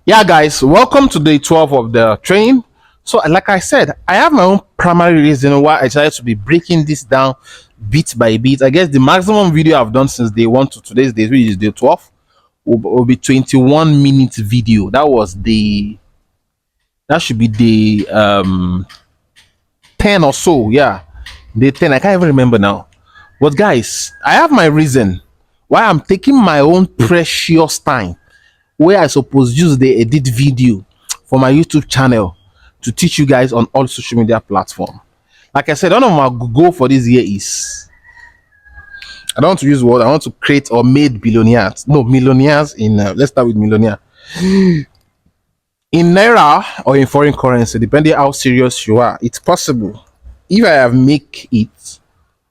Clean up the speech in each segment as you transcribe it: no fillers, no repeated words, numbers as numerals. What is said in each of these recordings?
Yeah, guys, welcome to day 12 of the training. So, like I said, I have my own primary reason why I decided to be breaking this down bit by bit. I guess the maximum video I've done since day 1 to today's day, which is day 12, will be 21 minutes video. That should be the 10 or so. Yeah, day 10. I can't even remember now. But, guys, I have my reason why I'm taking my own precious time where I suppose use the edit video for my YouTube channel to teach you guys on all social media platform. Like I said, one of my goal for this year is I don't want to use word. I want to create or made billionaires. No, millionaires in. Let's start with millionaire in naira or in foreign currency, depending how serious you are. It's possible. If I have make it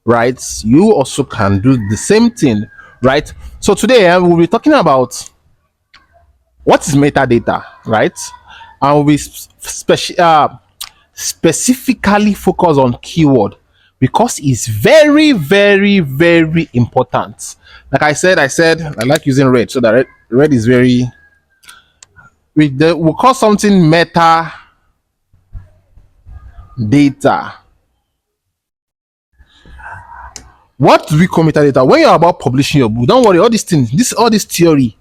right, you also can do the same thing, right? So today we'll be talking about what is metadata, right? And we'll be specifically focus on keyword because it's very, very, very important. Like I said I like using red so that red is very we'll call something meta data. What do we call metadata? When you're about publishing your book, don't worry, all these things, all this theory,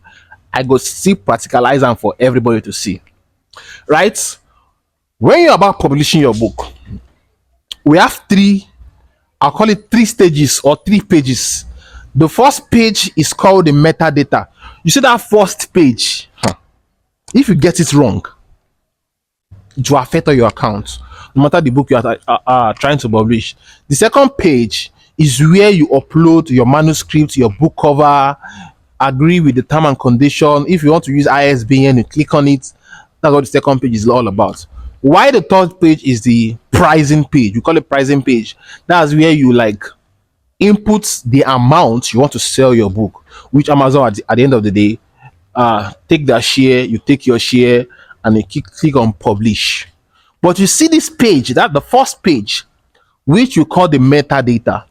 I go see practicalize them for everybody to see. Right? When you're about publishing your book, we have I'll call it three stages or 3 pages. The first page is called the metadata. You see that first page, if you get it wrong, it will affect all your accounts, no matter the book you are trying to publish. The second page is where you upload your manuscript, your book cover, agree with the term and condition. If you want to use ISBN, you click on it. That's what the second page is all about. Why the third page is the pricing page. We call it pricing page. That's where you like input the amount you want to sell your book, which Amazon at the end of the day take their share, you take your share, and you click on publish. But you see this page, that the first page, which you call the metadata.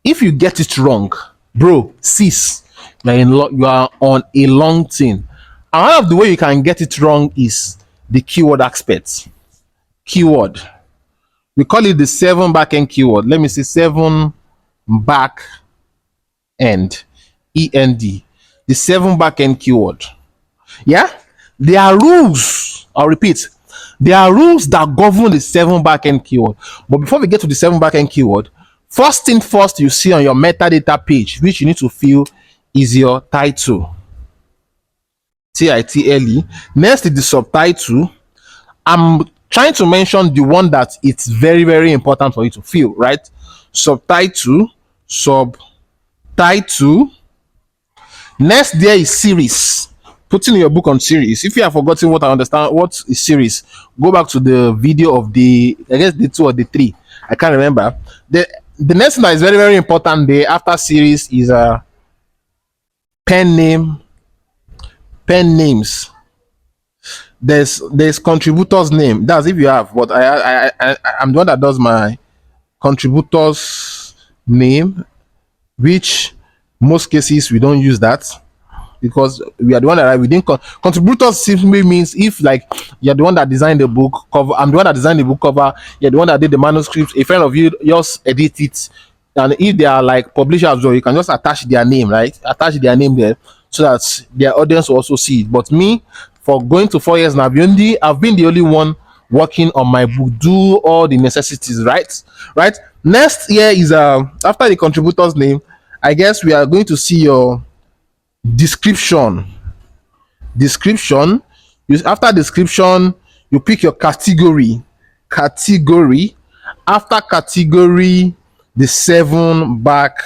If you get it wrong, bro, sis, you are on a long thing. And one of the way you can get it wrong is the keyword aspects. Keyword, we call it the 7 backend keyword. Let me see, 7 back end, END, the 7 backend keyword. Yeah, there are rules. I'll repeat, there are rules that govern the 7 backend keyword. But before we get to the 7 backend keyword, first thing first, you see on your metadata page, which you need to fill, is your title. TITLE. Next is the subtitle. I'm trying to mention the one that it's very, very important for you to fill, right? Subtitle. Next, there is series. Putting your book on series. If you have forgotten what is series, go back to the video of the the 2 or the 3. I can't remember. The next thing that is very, very important there after series is a pen names. There's contributors name. That's if you have, but I'm the one that does my contributors name, which most cases we don't use that because we are the one that we didn't contributors simply means if like you're the one that designed the book cover, I'm the one that designed the book cover, you're the one that did the manuscript, a friend of you just edit it, and if they are like publishers, you can just attach their name, right? Attach their name there so that their audience will also see it. But me, for going to 4 years now, I've been the only one working on my book, do all the necessities, right. Next year is after the contributors name, I guess we are going to see your description. After description, you pick your category. After category, the 7 back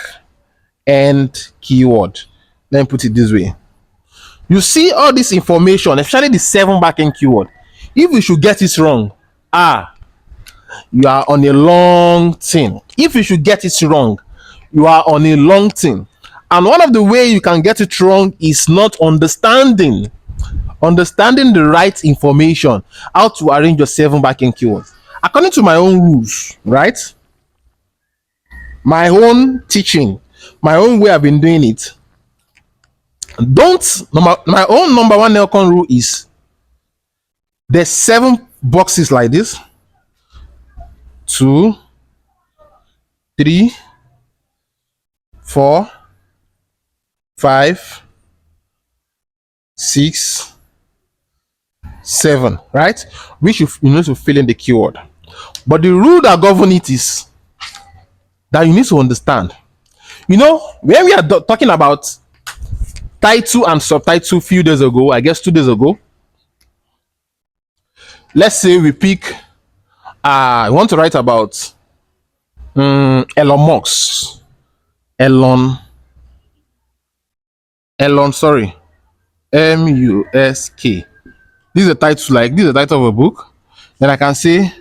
end keyword. Let me put it this way. You see all this information, especially the 7 back end keyword. If you should get it wrong, you are on a long thing. If you should get it wrong, you are on a long thing. And one of the way you can get it wrong is not understanding the right information, how to arrange your 7 backend keywords according to my own rules, right? My own teaching, my own way I've been doing it. My own number one Nelcon rule is There's 7 boxes like this. 2, 3, 4, 5, 6, 7, right? Which you need to fill in the keyword. But the rule that governs it is that you need to understand. You know, when we are talking about title and subtitle few days ago, I guess 2 days ago, let's say we pick I want to write about Elon Musk. Elon, sorry. Musk. This is a title, like this is the title of a book. Then I can say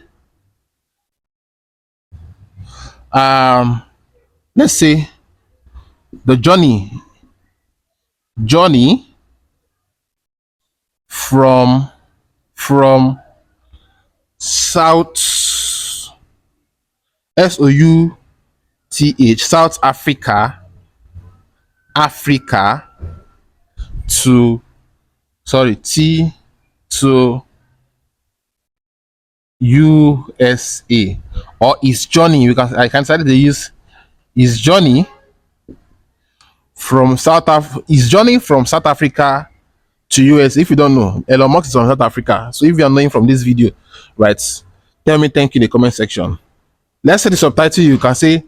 let's say the journey from South South Africa to to USA, or his journey, because I can start to use his journey from South Africa to US. If you don't know, Elon Musk is from South Africa. So if you are knowing from this video, right, tell me thank you in the comment section. Let's say the subtitle, you can say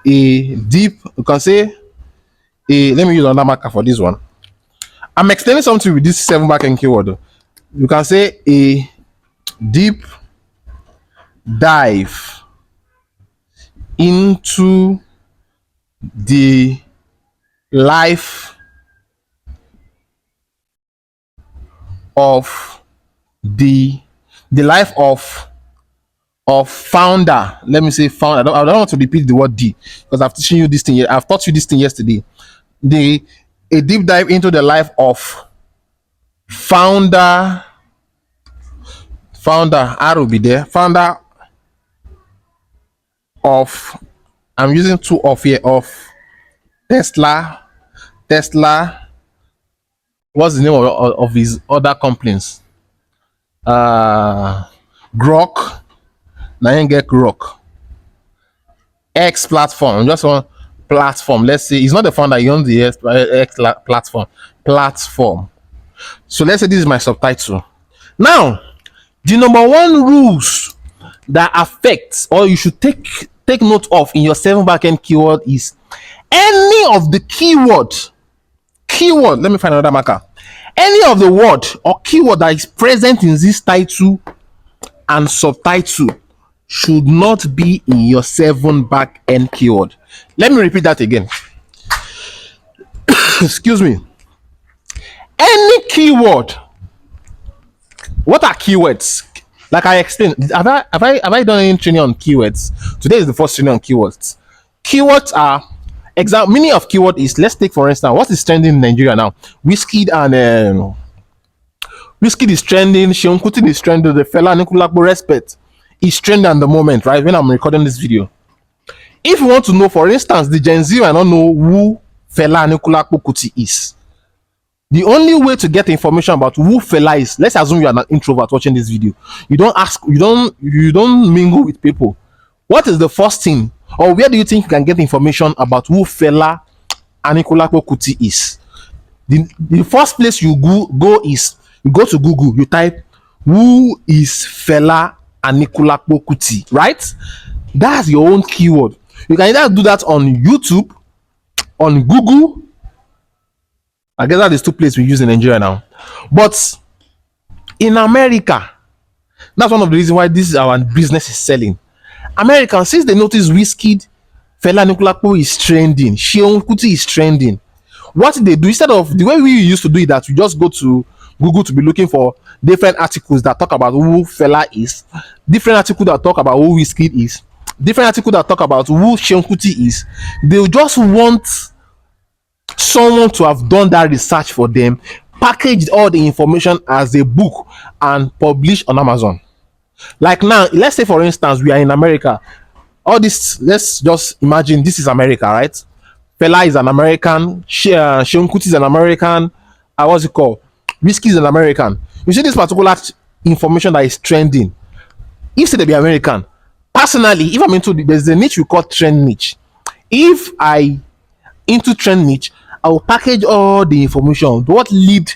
you can say let me use another marker for this one. I'm explaining something with this 7 marking keyword. You can say a deep dive into the life of the life of founder. Let me say founder. I don't want to repeat the word D, because I've teaching you this thing. I've taught you this thing yesterday. A deep dive into the life of founder. I will be there. Founder of, I'm using 2 of here, of Tesla. What's the name of his other companies? Grok. Now get Grok. X platform. Just one platform. Let's say he's not the founder, he owns the X platform. So let's say this is my subtitle. Now, the number 1 rules that affects, or you should take note of in your 7 backend keyword, is any of the keyword, let me find another marker. Any of the word or keyword that is present in this title and subtitle should not be in your 7 backend keyword. Let me repeat that again. Excuse me. Any keyword. What are keywords? Like I explained, have I done any training on keywords? Today is the first training on keywords. Keywords are meaning of keyword is, let's take for instance, what is trending in Nigeria now? Wizkid is trending, Seun Kuti is trending, the Fela Anikulapo Respect is trending at the moment, right? When I'm recording this video. If you want to know, for instance, the Gen Z might not know who Fela Anikulapo Kuti is. The only way to get information about who Fela is, let's assume you are an introvert watching this video. You don't ask, you don't mingle with people. What is the first thing, or where do you think you can get information about who Fela Anikulapo Kuti is? The first place you go is, you go to Google, you type who is Fela Anikulapo Kuti, right? That's your own keyword. You can either do that on YouTube, on Google. I guess that is 2 places we use in Nigeria now. But in America, that's one of the reasons why this is our business is selling. Americans, since they notice Wizkid, Fela Anikulapo is trending, Seun Kuti is trending, what they do, instead of the way we used to do it, that we just go to Google to be looking for different articles that talk about who Fela is, different articles that talk about who Wizkid is, different articles that talk about who Seun Kuti is. They just want someone to have done that research for them, packaged all the information as a book, and published on Amazon. Like now, let's say for instance, we are in America. All this, let's just imagine this is America, right? Fela is an American, Seun Kuti is an American, what's it called? Wizkid is an American. You see this particular information that is trending. If say they be American, personally, if I'm into there's a niche we call trend niche. If I into trend niche, I will package all the information. What lead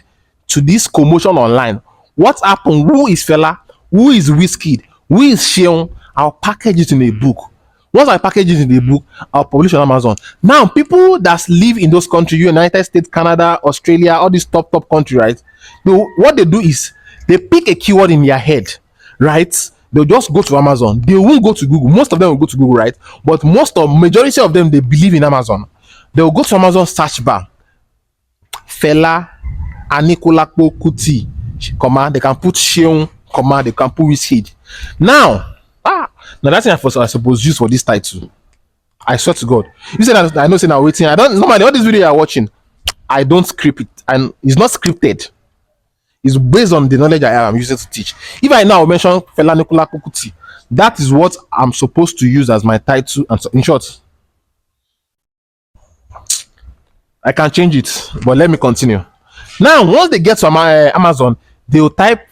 to this commotion online? What happened? Who is Fela? Who is Wizkid? Who is Sheon? I'll package it in a book. Once I package it in the book, I'll publish on Amazon. Now, people that live in those countries, United States, Canada, Australia, all these top countries, right? What they do is they pick a keyword in their head, right? They'll just go to Amazon. They won't go to Google. Most of them will go to Google, right? But majority of them, they believe in Amazon. They'll go to Amazon search bar. Fela Anikulapo Kuti, comma, they can put Sheon, comma, they can put Wizkid. Now that's thing I suppose use for this title. I swear to God. You said I know, say now waiting. I don't normally all this video you're watching, I don't script it, and it's not scripted. It's based on the knowledge I am using to teach. If I now mention Fela Anikulapo Kuti, that is what I'm supposed to use as my title. And so, in short, I can change it, but let me continue. Now, once they get to Amazon, they will type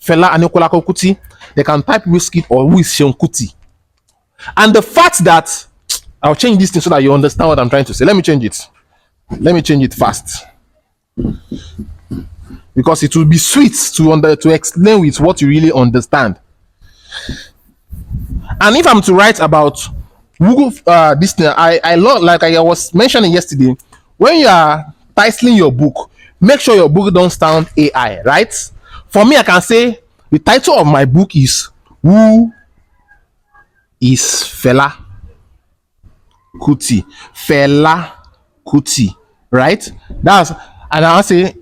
Fela Anikulapo Kuti. They can type Wizkid or who is Seun Kuti. And the fact that I'll change this thing so that you understand what I'm trying to say. Let me change it. Let me change it fast, because it will be sweet to explain with what you really understand. And if I'm to write about Google, this thing, I love, like I was mentioning yesterday, when you are titling your book, make sure your book don't sound AI, right? For me, I can say the title of my book is Who is Fela Kuti? Fela Kuti, right? And I'll say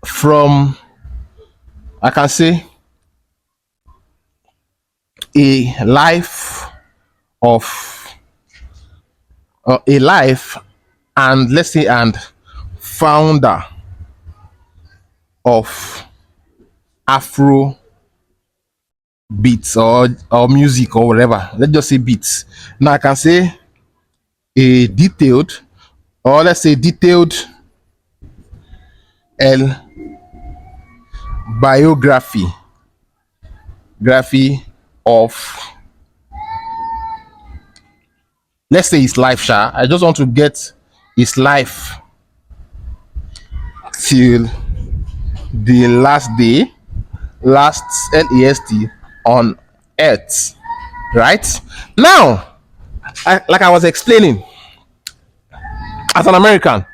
from, I can say, a life of a life, and let's say, and founder of Afro beats or music or whatever. Let's just say beats. Now I can say a detailed, or let's say detailed biography of, let's say, his life. I just want to get his life till the last day, last LAST on earth, right? Now, like I was explaining, as an American,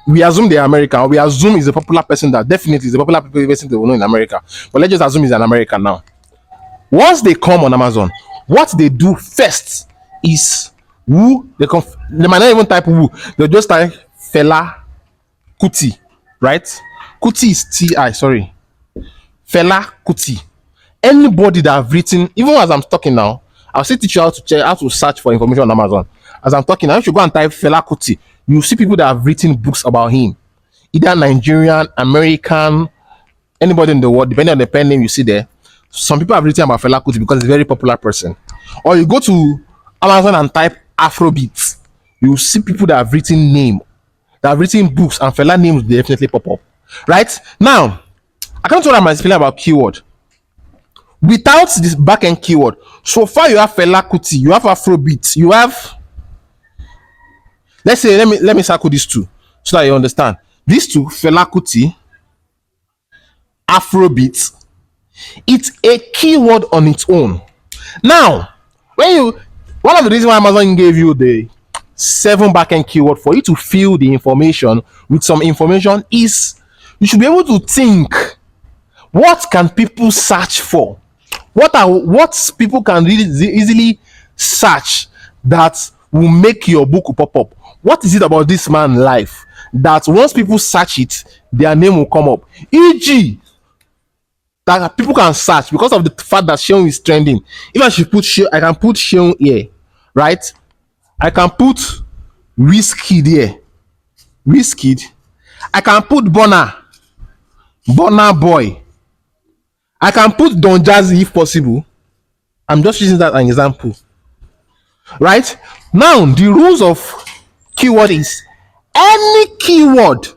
we assume they're American. We assume he's a popular person, that definitely is a popular person they will know in America. But let's just assume he's an American now. Once they come on Amazon, what they do first is who they might not even type who, they'll just type Fela Kuti, right? Kuti is Ti, sorry. Fela Kuti. Anybody that have written, even as I'm talking now, I'll still teach you how to search for information on Amazon. As I'm talking now, you should go and type Fela Kuti. You see people that have written books about him, either Nigerian, American, anybody in the world, depending on the pen name you see there. Some people have written about Fela Kuti because he's a very popular person. Or you go to Amazon and type Afrobeats, you see people that have written books, and Fela names will definitely pop up. Right now, I can't tell what I'm explaining about keyword. Without this backend keyword, so far you have Fela Kuti, you have Afrobeats, you have, let's say, let me circle these two so that you understand. These two, Fela Kuti, Afrobeats, it's a keyword on its own. Now, one of the reasons why Amazon gave you the 7 backend keyword for you to fill the information with some information is you should be able to think, what can people search for? What people can really easily search that will make your book pop up? What is it about this man's life that once people search it, their name will come up? E.g., that people can search because of the fact that Sheon is trending. If I should put Sheon, I can put Sheon here, right? I can put Wizkid here. Wizkid. I can put Burna Boy. I can put Don Jazzy if possible. I'm just using that as an example. Right? Now, the rules of keyword is any keyword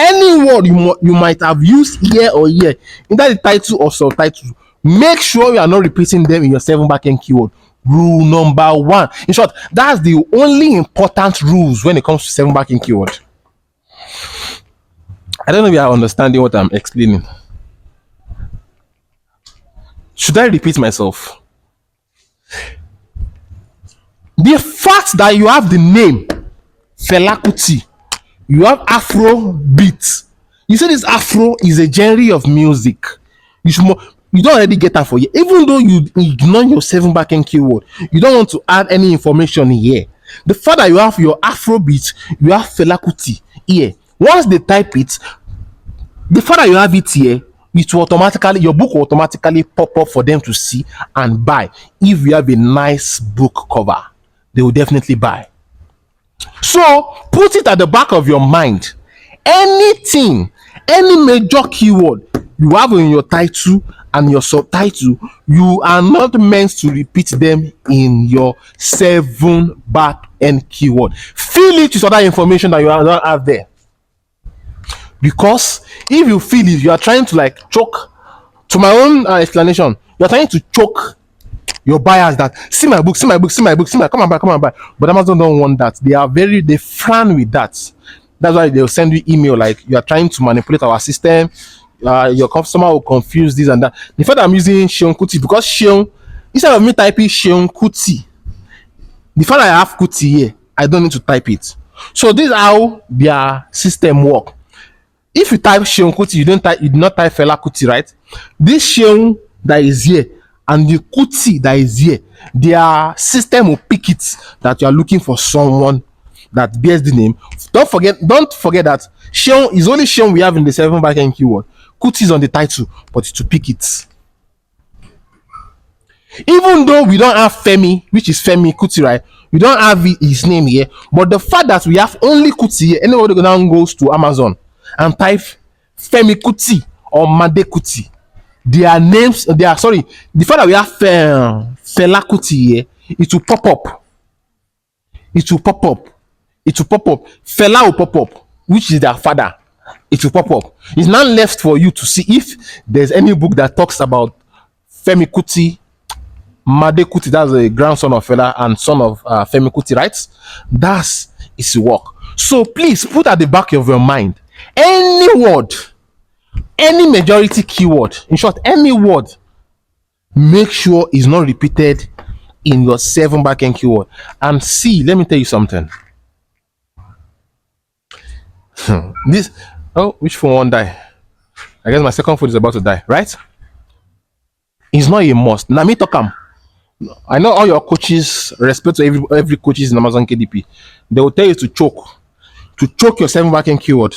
Any word you might have used here or here, either the title or subtitle, make sure you are not repeating them in your 7 backend keyword. Rule number 1. In short, that's the only important rules when it comes to 7 backend keyword. I don't know if you are understanding what I'm explaining. Should I repeat myself? The fact that you have the name Fela Kuti, you have Afro beat. You say this Afro is a genre of music. You don't already get that for you. Even though you ignore your 7 backend keyword, you don't want to add any information here. The fact that you have your Afro beat, you have Fela Kuti here. Once they type it, the fact that you have it here, it will automatically, your book will automatically pop up for them to see and buy. If you have a nice book cover, they will definitely buy. So put it at the back of your mind. Anything, any major keyword you have in your title and your subtitle, you are not meant to repeat them in your 7 back-end keyword. Fill it with other information that you don't have there. Because if you feel it, you are trying to like choke. To my own explanation, you are trying to choke your buyers that see my book, come and buy. But Amazon don't want that. They frown with that. That's why they'll send you email like you are trying to manipulate our system. Your customer will confuse this and that. The fact that I'm using Seun Kuti, because Seun, instead of me typing Seun Kuti, the fact that I have Kuti here, I don't need to type it. So this is how their system work. If you type Seun Kuti, you do not type Fela Kuti, right? This Seun that is here and the Kuti that is here, their system will pick it that you are looking for someone that bears the name. Don't forget that Seun is only Seun we have in the 7 backend keyword. Kuti is on the title, but to pick it. Even though we don't have Femi, which is Femi Kuti, right? We don't have his name here, but the fact that we have only Kuti here, anybody now goes to Amazon and type Femi Kuti or Made Kuti, their names, the fact that we have Fela Kuti here, it will pop up. Fela will pop up, which is their father. It will pop up. It's now left for you to see if there's any book that talks about Femi Kuti, Made Kuti, that's a grandson of Fela and son of Femi Kuti, right? That's its work. So please put at the back of your mind, any word, any majority keyword, in short, any word, make sure it's not repeated in your 7 backend keyword. And see, let me tell you something. Which phone won't die? I guess my second phone is about to die, right? It's not a must. Now me talk I know all your coaches, respect to every coaches in Amazon KDP. They will tell you to choke your 7 backend keyword.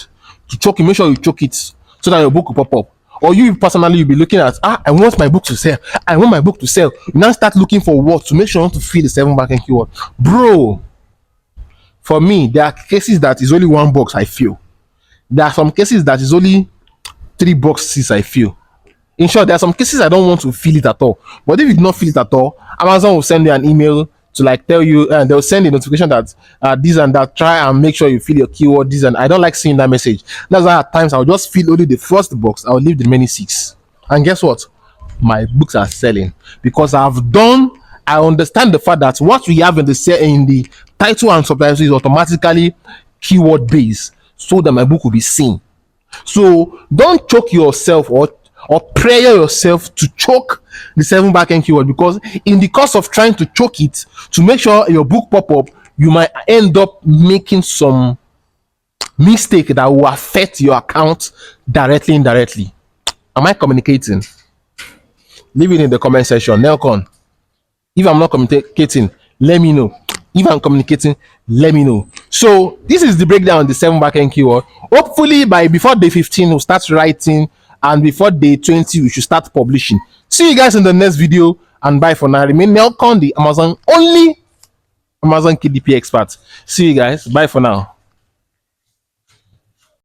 To choke it, make sure you choke it so that your book will pop up. Or you personally, you'll be looking at, I want my book to sell. You now start looking for words to make sure you want to fill the 7 backend keyword. Bro, for me, there are cases that is only 1 box I feel. There are some cases that is only 3 boxes I feel. In short, there are some cases I don't want to fill it at all. But if you do not fill it at all, Amazon will send you an email to like tell you, and they'll send a notification that this and that, try and make sure you fill your keyword, this, and I don't like seeing that message. That's why at times I'll just fill only the first box, I'll leave the remaining 6. And guess what? My books are selling because I understand the fact that what we have in the title and subtitle is automatically keyword based, so that my book will be seen. So don't choke yourself or prayer yourself to choke the 7 backend keyword, because in the course of trying to choke it to make sure your book pop up, you might end up making some mistake that will affect your account directly, indirectly. Am I communicating? Leave it in the comment section. Nelcon, if I'm not communicating, let me know. If I'm communicating, let me know. So this is the breakdown of the 7 backend keyword. Hopefully before day 15 we'll start writing, and before day 20 we should start publishing. See you guys in the next video, and bye for now. Remain Nelcon, the only Amazon KDP expert. See you guys. Bye for now.